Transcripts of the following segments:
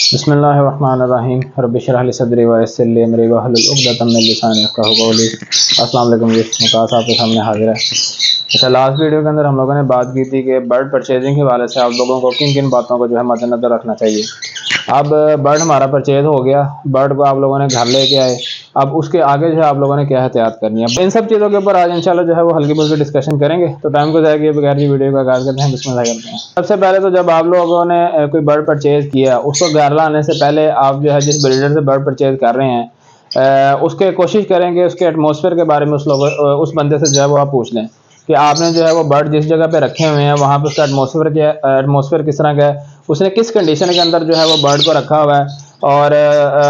बिस्मिल्लाहिर्रहमानिर्रहीम रब्बि इश्रह ली सदरी व यस्सिर ली अमरी वहलुल उक़दतम मिन लिसानी यफ़क़हू क़ौली। अस्सलाम वालेकुम जी, मुकास आपके सामने हाजिर है। अच्छा, लास्ट वीडियो के अंदर हम लोगों ने बात की थी कि बर्ड परचेजिंग के हवाले से आप लोगों को किन किन बातों को जो है मद्देनज़र रखना चाहिए। अब बर्ड हमारा परचेज हो गया, बर्ड को आप लोगों ने घर लेके आए, अब उसके आगे जो है आप लोगों ने क्या एहतियात करनी है, इन सब चीज़ों के ऊपर आज इंशाल्लाह जो है वो हल्की फुल्की डिस्कशन करेंगे। तो टाइम को जाएगी बगैर जी वीडियो का आगाज़ करते हैं। बिस्मिल्लाह करते हैं। सबसे पहले तो जब आप लोगों ने कोई बर्ड परचेज किया, उसको घर लाने से पहले आप जो है जिस ब्रीडर से बर्ड परचेज कर रहे हैं उसके कोशिश करेंगे उसके एटमॉस्फेयर के बारे में उस बंदे से जो है वो आप पूछ लें कि आपने जो है वो बर्ड जिस जगह पे रखे हुए हैं वहाँ पे उसका एटमॉस्फेयर किस तरह का है, उसने किस कंडीशन के अंदर जो है वो बर्ड को रखा हुआ है, और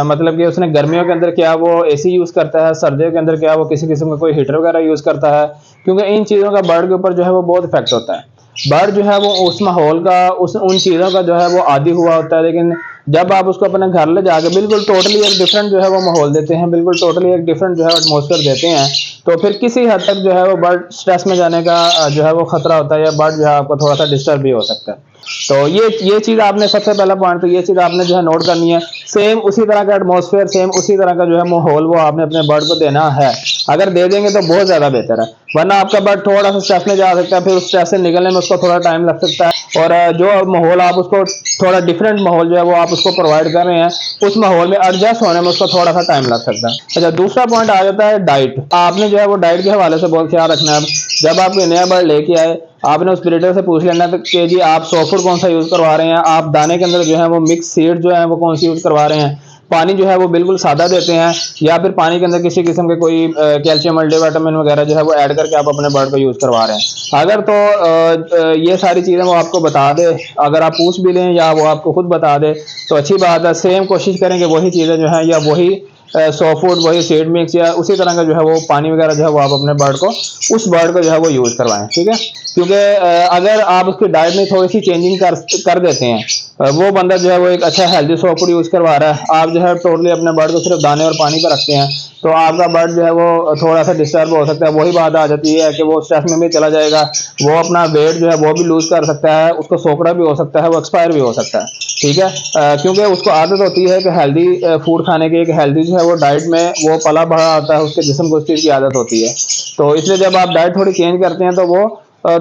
मतलब कि उसने गर्मियों के अंदर क्या वो एसी यूज़ करता है, सर्दियों के अंदर क्या वो किसी किस्म का कोई हीटर वगैरह यूज़ करता है, क्योंकि इन चीज़ों का बर्ड के ऊपर जो है वो बहुत इफेक्ट होता है। बर्ड जो है वो उस माहौल का उन चीज़ों का जो है वो आदी हुआ होता है, लेकिन जब आप उसको अपने घर ले जाके बिल्कुल टोटली एक डिफरेंट जो है वो माहौल देते हैं, बिल्कुल टोटली एक डिफरेंट जो है एटमॉस्फेयर देते हैं, तो फिर किसी हद तक जो है वो बर्ड स्ट्रेस में जाने का जो है वो खतरा होता है, या बर्ड जो है आपको थोड़ा सा डिस्टर्ब भी हो सकता है। तो ये चीज़ आपने सबसे पहला पॉइंट, तो ये चीज़ आपने जो है नोट करनी है। सेम उसी तरह का एटमॉस्फेयर, सेम उसी तरह का जो है माहौल वो आपने अपने बर्ड को देना है। अगर दे देंगे तो बहुत ज़्यादा बेहतर है, वरना आपका बर्ड थोड़ा सा स्ट्रेस में जा सकता है, फिर उस स्ट्रेस से निकलने में उसको थोड़ा टाइम लग सकता है, और जो माहौल आप उसको थोड़ा डिफरेंट माहौल जो है वो आप उसको प्रोवाइड कर रहे हैं, उस माहौल में एडजस्ट होने में उसको थोड़ा सा टाइम लग सकता है। अच्छा, दूसरा पॉइंट आ जाता है डाइट। आपने जो है वो डाइट के हवाले से बहुत ख्याल रखना है। जब आप कोई नया बर्ड लेके आए, आपने उस ब्रीडर से पूछ लेना है कि जी आप सोफर कौन सा यूज़ करवा रहे हैं, आप दाने के अंदर जो है वो मिक्स सीड जो है वो कौन सी यूज़ करवा रहे हैं, पानी जो है वो बिल्कुल सादा देते हैं, या फिर पानी के अंदर किसी किस्म के कोई कैल्शियम मल्टीविटामिन वगैरह जो है वो ऐड करके आप अपने बर्ड को यूज़ करवा रहे हैं। अगर तो ये सारी चीज़ें वो आपको बता दे, अगर आप पूछ भी लें या वो आपको खुद बता दे तो अच्छी बात है। सेम कोशिश करें कि वही चीज़ें जो है या वही सॉ फूड, वही सीड मिक्स या उसी तरह का जो है वो पानी वगैरह जो है वो आप अपने बर्ड को उस बर्ड को जो है वो यूज़ करवाएं, ठीक है। क्योंकि अगर आप उसकी डाइट में थोड़ी सी चेंजिंग कर देते हैं, वो बंदा जो है वो एक अच्छा हेल्दी सॉ फूड यूज़ करवा रहा है, आप जो है टोटली अपने बर्ड को सिर्फ दाने और पानी पर रखते हैं, तो आपका बर्ड जो है वो थोड़ा सा डिस्टर्ब हो सकता है। वही बात आ जाती है कि वो स्ट्रेस में भी चला जाएगा, वो अपना वेट जो है वो भी लूज कर सकता है, उसको सोकड़ा भी हो सकता है, वो एक्सपायर भी हो सकता है, ठीक है। क्योंकि उसको आदत होती है कि हेल्दी फूड खाने की, एक हेल्दी जो है वो डाइट में वो पला बढ़ा आता है, उसके जिस्म को उस चीज़ की आदत होती है। तो इसलिए जब आप डाइट थोड़ी चेंज करते हैं तो वो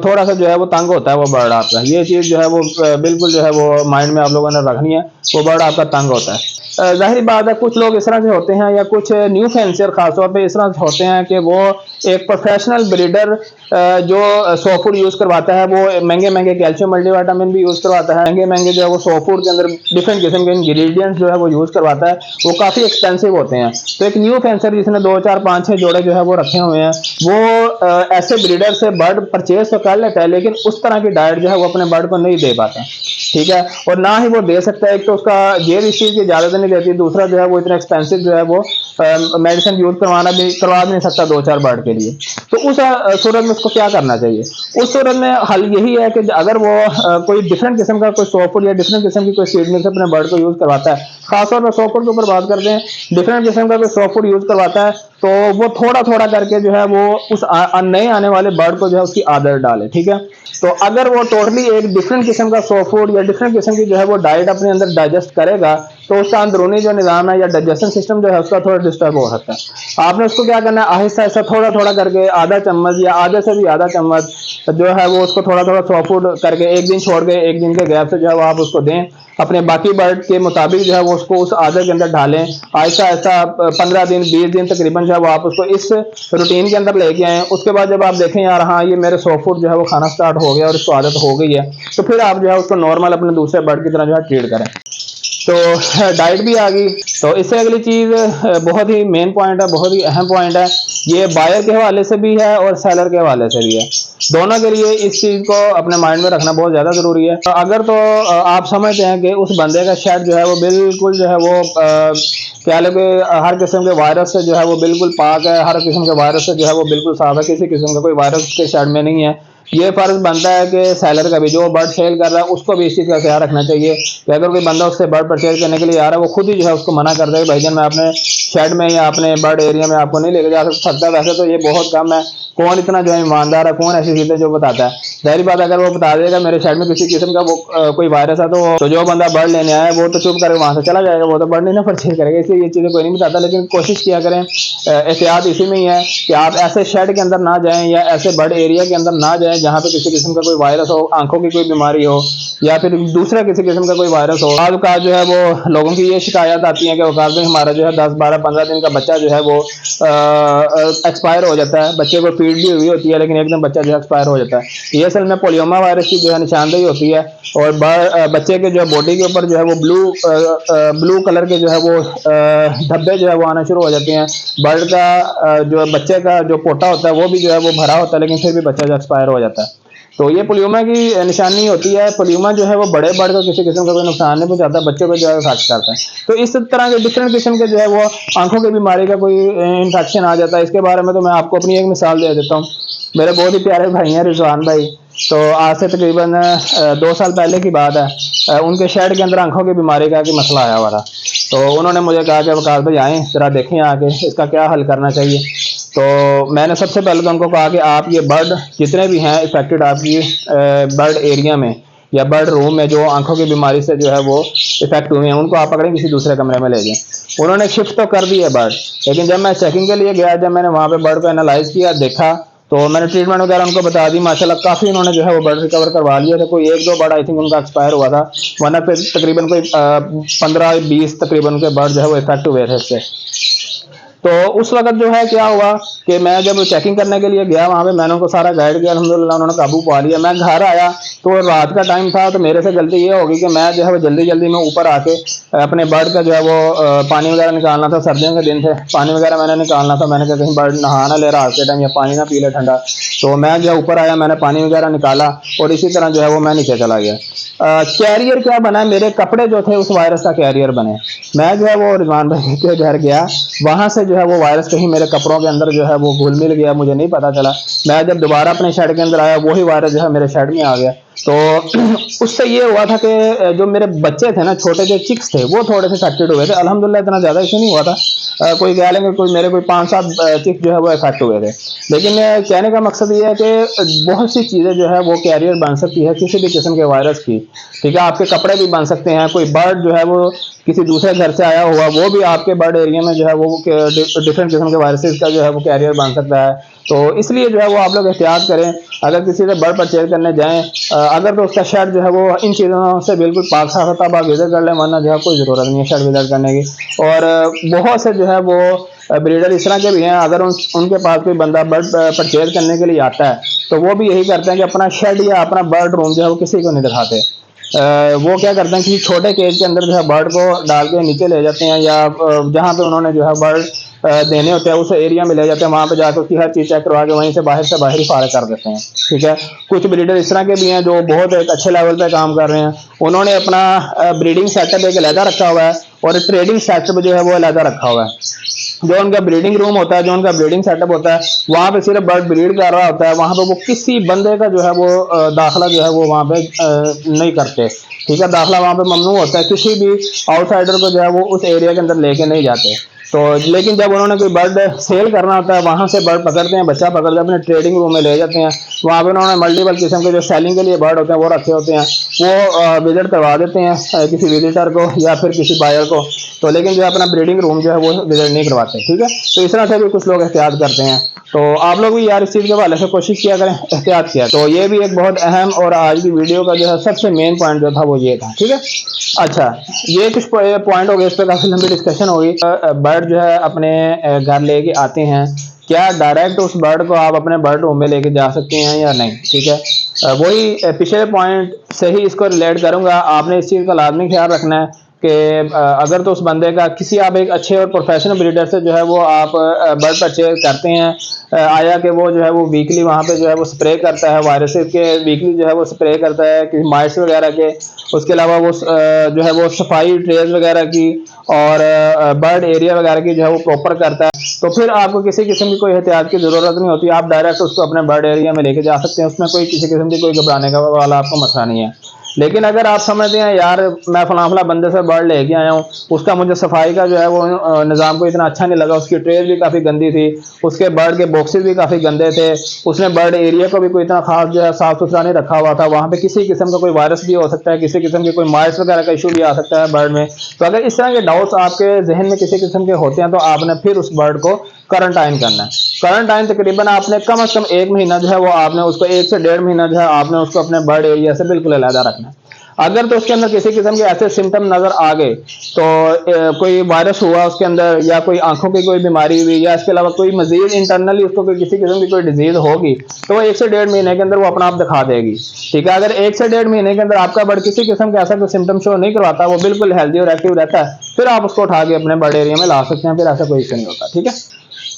थोड़ा सा जो है वो तंग होता है वो बर्ड आपका। ये चीज़ जो है वो बिल्कुल जो है वो माइंड में आप लोगों ने रखनी है, वो बर्ड आपका तंग होता है। ज़ाहिर बात है कुछ लोग इस तरह से होते हैं, या कुछ न्यू फैंसियर खासतौर पे इस तरह से होते हैं कि वो एक प्रोफेशनल ब्रीडर जो सॉ फूड यूज़ करवाता है, वो महंगे महंगे कैल्शियम मल्टीविटामिन भी यूज़ करवाता है, महंगे महंगे जो है वो सॉ फूड के अंदर डिफरेंट किस्म के इंग्रेडिएंट्स जो है वो यूज़ करवाता है, वो काफ़ी एक्सपेंसिव होते हैं। तो एक न्यू फैंसर जिसने 2 4 5 6 जोड़े जो है वो रखे हुए हैं, वो ऐसे ब्रीडर से बर्ड परचेज तो कर लेता है, लेकिन उस तरह की डाइट जो है वो अपने बर्ड को नहीं दे पाता, ठीक है। और ना ही वो दे सकता है, एक तो उसका जेब इस चीज़ की इजाज़त नहीं देती, दूसरा जो है वो इतना एक्सपेंसिव जो है वो मेडिसिन यूज़ करवा भी नहीं सकता 2 4 बर्ड के लिए। तो उस सूरत में उसको क्या करना चाहिए? उस सूरत में हल यही है कि अगर वो कोई डिफरेंट किस्म का कोई सॉ फूड या डिफरेंट किस्म की कोई सीड मिक्स अपने बर्ड को यूज़ करवाता है, खासतौर पर सॉ फूड के ऊपर बात करते हैं, डिफरेंट किस्म का कोई सॉ फूड यूज़ करवाता है, तो वो थोड़ा थोड़ा करके जो है वो उस नए आने वाले बर्ड को जो है उसकी आदत डाले, ठीक है। तो अगर वो टोटली एक डिफरेंट किस्म का सॉ फूड या डिफरेंट किस्म की जो है वो डाइट अपने अंदर डाइजेस्ट करेगा, तो उसका अंदरूनी जो निज़ाम है या डाइजेशन सिस्टम जो है उसका थोड़ा डिस्टर्ब हो सकता है। आपने उसको क्या करना है, आहिस्ता आहिस्ता थोड़ा थोड़ा करके आधा चम्मच या आधे से भी आधा चम्मच जो है वो उसको थोड़ा थोड़ा सॉ फूड करके एक दिन छोड़ के एक दिन के गैप से जो है वो आप उसको दें, अपने बाकी बर्ड के मुताबिक जो है वो उसको उस आदत के अंदर डालें। आहिस्ता आहिस्ता 15 दिन 20 दिन तकरीबन जो है वो आप उसको इस रूटीन के अंदर लेके आएँ। उसके बाद जब आप देखें यार हाँ ये मेरे सॉ फूड जो है वो खाना स्टार्ट हो गया और इसको आदत हो गई है, तो फिर आप जो है उसको नॉर्मल अपने दूसरे बर्ड की तरह जो है ट्रीट करें। तो डाइट भी आ गई, तो इससे अगली चीज़ बहुत ही मेन पॉइंट है, बहुत ही अहम पॉइंट है, ये बायर के हवाले से भी है और सेलर के हवाले से भी है। दोनों के लिए इस चीज़ को अपने माइंड में रखना बहुत ज़्यादा ज़रूरी है। तो अगर तो आप समझते हैं कि उस बंदे का शेड जो है वो बिल्कुल जो है वो कह लो कि हर किस्म के वायरस से जो है वो बिल्कुल पाक है, हर किस्म के वायरस से जो है वो बिल्कुल साफ है, किसी किस्म का कोई वायरस उसके शेड में नहीं है, ये फर्ज बनता है कि सेलर का भी, जो बर्ड सेल कर रहा है उसको भी इस चीज़ का ख्याल रखना चाहिए कि अगर कोई बंदा उससे बर्ड परचेज करने के लिए आ रहा है, वो खुद ही जो है उसको मना कर दे कि भाईजान मैं अपने शेड में या अपने बर्ड एरिया में आपको नहीं लेके जा सकता। वैसे तो ये बहुत कम है, कौन इतना जो है ईमानदार है, कौन ऐसी चीज़ें जो बताता है। जाहिर बात अगर वो बता देगा मेरे शहर में किसी किस्म का वो कोई वायरस है, तो जो बंदा बर्ड लेने आया है वो तो चुप करके वहां से चला जाएगा, वो तो बर्ड नहीं ना परचेज करेगा। इसलिए ये चीज़ें कोई नहीं बताता, लेकिन कोशिश किया करें, एहतियात इसी में ही है कि आप ऐसे शेड के अंदर ना जाएं या ऐसे बर्ड एरिया के अंदर ना जाएं जहाँ पे किसी किस्म का कोई वायरस हो, आंखों की कोई बीमारी हो या फिर दूसरा किसी किस्म का कोई वायरस हो। आज का जो है वो लोगों की ये शिकायत आती है कि वकार में हमारा जो है 10, 12, 15 दिन का बच्चा जो है वो एक्सपायर हो जाता है, बच्चे को फीड भी हुई होती है लेकिन एकदम बच्चा जो है एक्सपायर हो जाता है। ये असल में पोलियोमा वायरस की जो है निशानदेही होती है। और बच्चे के जो बॉडी के ऊपर जो है वो ब्लू कलर के जो है वो धब्बे जो है वो आना शुरू हो जाते हैं। बर्ड का जो बच्चे का जो पोटा होता है वो भी जो है वो भरा होता है, लेकिन फिर भी बच्चा जो एक्सपायर हो जाता है। तो ये पोलियोमा की निशानी होती है। पोलियोमा जो है वो बड़े बर्ड को किसी किस्म का कोई नुकसान नहीं पहुंचाता, बच्चों को जो है इफेक्ट करता है। तो इस तरह के डिफरेंट किस्म के जो है वो आंखों की बीमारी का कोई इन्फेक्शन आ जाता है। इसके बारे में तो मैं आपको अपनी एक मिसाल दे देता हूँ। मेरे बहुत ही प्यारे भाई हैं रिजवान भाई, तो आज से तकरीबन 2 साल पहले की बात है, उनके शेड के अंदर आंखों की बीमारी का कि मसला आया हुआ था। तो उन्होंने मुझे कहा कि वकार भाई आएँ ज़रा देखें आके इसका क्या हल करना चाहिए। तो मैंने सबसे पहले तो उनको कहा कि आप ये बर्ड जितने भी हैं इफेक्टेड आपकी बर्ड एरिया में या बर्ड रूम में जो आंखों की बीमारी से जो है वो इफेक्ट हुए हैं, उनको आप पकड़ें किसी दूसरे कमरे में ले जाएं। उन्होंने शिफ्ट तो कर दी है बर्ड, लेकिन जब मैं चेकिंग के लिए गया, जब मैंने वहाँ पे बर्ड को एनालाइज किया, देखा, तो मैंने ट्रीटमेंट वगैरह उनको बता दी। माशाल्लाह काफ़ी उन्होंने जो है वो बर्ड रिकवर करवा लिया था। कोई 1-2 बर्ड आई थिंक उनका एक्सपायर हुआ था, वरना फिर तकरीबन कोई 15-20 तकरीबन उनके बर्ड जो है वो इफेक्ट हुए थे इससे। तो उस वक्त जो है क्या हुआ कि मैं जब चेकिंग करने के लिए गया वहाँ पे, मैंने उनको सारा गाइड किया, अल्हम्दुलिल्लाह उन्होंने काबू पा लिया। मैं घर आया तो रात का टाइम था, तो मेरे से गलती ये होगी कि मैं जो है वो जल्दी जल्दी में ऊपर आके अपने बर्ड का जो है वो पानी वगैरह निकालना था। सर्दियों के दिन थे, पानी वगैरह मैंने निकालना था। मैंने कहा कहीं बर्ड नहा ना ले रात के टाइम या पानी ना पी ले ठंडा। तो मैं जो ऊपर आया, मैंने पानी वगैरह निकाला और इसी तरह जो है वो मैं नीचे चला गया। कैरियर क्या बना, मेरे कपड़े जो थे उस वायरस का कैरियर बने। मैं जो है वो रिजवान भाई के घर गया, वहां से जो है वो वायरस कहीं मेरे कपड़ों के अंदर जो है वो घुल मिल गया, मुझे नहीं पता चला। मैं जब दोबारा अपने शेड के अंदर आया, वही वायरस जो है मेरे शेड में आ गया। तो उससे ये हुआ था कि जो मेरे बच्चे थे ना, छोटे जो चिक्स थे, वो थोड़े से अफेक्टेड हुए थे। अल्हम्दुलिल्लाह इतना ज़्यादा इशू नहीं हुआ था। कोई कह लेंगे कोई मेरे कोई 5-7 चिक्स जो है वो इफेक्ट हुए थे। लेकिन कहने का मकसद ये है कि बहुत सी चीज़ें जो है वो कैरियर बन सकती है किसी भी किस्म के वायरस की। ठीक है, आपके कपड़े भी बन सकते हैं, कोई बर्ड जो है वो किसी दूसरे घर से आया हुआ वो भी आपके बर्ड एरिया में जो है वो डिफरेंट किस्म के वायरसेस का जो है वो कैरियर बन सकता है। तो इसलिए जो है वो आप लोग एहतियात करें। अगर किसी से बर्ड परचेज करने जाएं, अगर तो उसका शेड जो है वो इन चीज़ों से बिल्कुल पाक साफ होता, आप विजिट कर लें, वरना जो है कोई ज़रूरत नहीं है शेड विजिट करने की। और बहुत से जो है वो ब्रीडर इस तरह के भी हैं, अगर उनके पास कोई बंदा बर्ड परचेज करने के लिए आता है, तो वो भी यही करते हैं कि अपना शेड या अपना बर्ड रूम जो है वो किसी को नहीं दिखाते। वो क्या करते हैं कि छोटे केज के अंदर जो है बर्ड को डाल के नीचे ले जाते हैं, या जहाँ पे उन्होंने जो है बर्ड देने होते हैं उस एरिया में ले जाते हैं, वहाँ पे जाकर उसकी हर चीज़ चेक करवा के वहीं से बाहर ही फारिग कर देते हैं। ठीक है, कुछ ब्रीडर इस तरह के भी हैं जो बहुत एक अच्छे लेवल पे काम कर रहे हैं। उन्होंने अपना ब्रीडिंग सेटअप एक अलहदा रखा हुआ है और ट्रेडिंग सेटअप जो है वो अलहदा रखा हुआ है। जो उनका ब्रीडिंग रूम होता है, जो उनका ब्रीडिंग सेटअप होता है, वहाँ पे सिर्फ बर्ड ब्रीड कर रहा होता है। वहाँ पे वो किसी बंदे का जो है वो दाखिला जो है वो वहाँ पे नहीं करते। ठीक है, दाखिला वहाँ पे ममनू होता है, किसी भी आउटसाइडर को जो है वो उस एरिया के अंदर लेके नहीं जाते। तो लेकिन जब उन्होंने कोई बर्ड सेल करना होता है, वहाँ से बर्ड पकड़ते हैं, बच्चा पकड़ते हैं, अपने ट्रेडिंग रूम में ले जाते हैं। वहाँ पे उन्होंने मल्टीपल किस्म के जो सेलिंग के लिए बर्ड होते हैं वो रखे होते हैं, वो विजिट करवा देते हैं किसी विजिटर को या फिर किसी बायर को। तो लेकिन जो है अपना ब्रीडिंग रूम जो है वो विजिट नहीं करवाते। ठीक है, तो इस तरह से भी कुछ लोग एहतियात करते हैं। तो आप लोग भी यार इस चीज़ के हवाले से कोशिश किया करें, एहतियात किया। तो ये भी एक बहुत अहम और आज की वीडियो का जो है सबसे मेन पॉइंट जो था वो ये था। ठीक है, अच्छा, ये कुछ पॉइंट हो गए, इस पर काफ़ी लंबी डिस्कशन होगी। बर्ड जो है अपने घर लेके आते हैं, क्या डायरेक्ट उस बर्ड को आप अपने बर्ड रूम में लेके जा सकते हैं या नहीं? ठीक है, वही पिछले पॉइंट से ही इसको रिलेट करूंगा। आपने इस चीज़ का लाजमी ख्याल रखना है कि अगर तो उस बंदे का किसी आप एक अच्छे और प्रोफेशनल ब्रीडर से जो है वो आप बर्ड परचेज करते हैं, आया कि वो जो है वो वीकली वहाँ पे जो है वो स्प्रे करता है वायरसेस के, वीकली जो है वो स्प्रे करता है कि माइट्स वगैरह के। उसके अलावा वो जो है वो सफाई ट्रेज वगैरह की और बर्ड एरिया वगैरह की जो है वो प्रॉपर करता है। तो फिर आपको किसी किस्म की कोई एहतियात की ज़रूरत नहीं होती, आप डायरेक्ट उसको अपने बर्ड एरिया में लेके जा सकते हैं, उसमें कोई किसी किस्म की कोई घबराने का वाला आपको मसला नहीं है। लेकिन अगर आप समझते हैं यार मैं फला बंदे से बर्ड लेके आया हूँ, उसका मुझे सफाई का जो है वो निज़ाम को इतना अच्छा नहीं लगा, उसकी ट्रेज भी काफ़ी गंदी थी, उसके बर्ड के बॉक्सेस भी काफ़ी गंदे थे, उसने बर्ड एरिया को भी कोई इतना खास जो है साफ सुथरा नहीं रखा हुआ था, वहाँ पे किसी किस्म का कोई वायरस भी हो सकता है, किसी किस्म के कोई माइट्स वगैरह का इशू भी आ सकता है बर्ड में। तो अगर इस तरह के डाउट्स आपके जहन में किसी किस्म के होते हैं तो आपने फिर उस बर्ड को क्वारंटाइन करना है। क्वारंटाइन तकरीबन आपने कम से कम 1 महीना जो है वो आपने उसको 1 से 1.5 महीना जो है आपने उसको अपने बर्ड एरिया से बिल्कुल अलहदा रखना है। अगर तो उसके अंदर किसी किस्म के ऐसे सिम्टम नजर आ गए, तो कोई वायरस हुआ उसके अंदर, या कोई आंखों की कोई बीमारी हुई, या इसके अलावा कोई मजीद इंटरनली उसको कोई किसी किस्म की कोई डिजीज होगी, तो वो 1 से 1.5 महीने के अंदर वो अपना आप दिखा देगी। ठीक है, अगर 1 से 1.5 महीने के अंदर आपका बर्ड किसी किस्म का ऐसा कोई सिम्टम शो नहीं करवाता, वो बिल्कुल हेल्दी और एक्टिव रहता है, फिर आप उसको उठा के अपने बर्ड एरिया में ला सकते हैं, फिर ऐसा कोई इशू नहीं होता। ठीक है,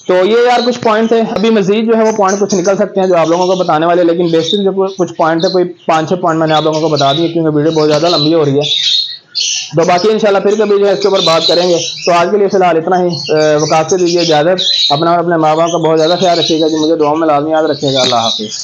तो ये यार कुछ पॉइंट थे, अभी मजीद जो है वो पॉइंट कुछ निकल सकते हैं जो आप लोगों को बताने वाले, लेकिन बेसिक जो कुछ पॉइंट थे, कोई 5-6 पॉइंट मैंने आप लोगों को बता दिए, क्योंकि वीडियो बहुत ज़्यादा लंबी हो रही है। तो बाकी इंशाल्लाह फिर कभी जो है इसके ऊपर बात करेंगे। तो आज के लिए फिलहाल इतना ही। वकात से दीजिए इजाज़त, अपना और अपने माँ बाप का बहुत ज़्यादा ख्याल रखिएगा जी, मुझे दुआ में लाजमी याद रखिएगा। अल्लाह हाफिज़।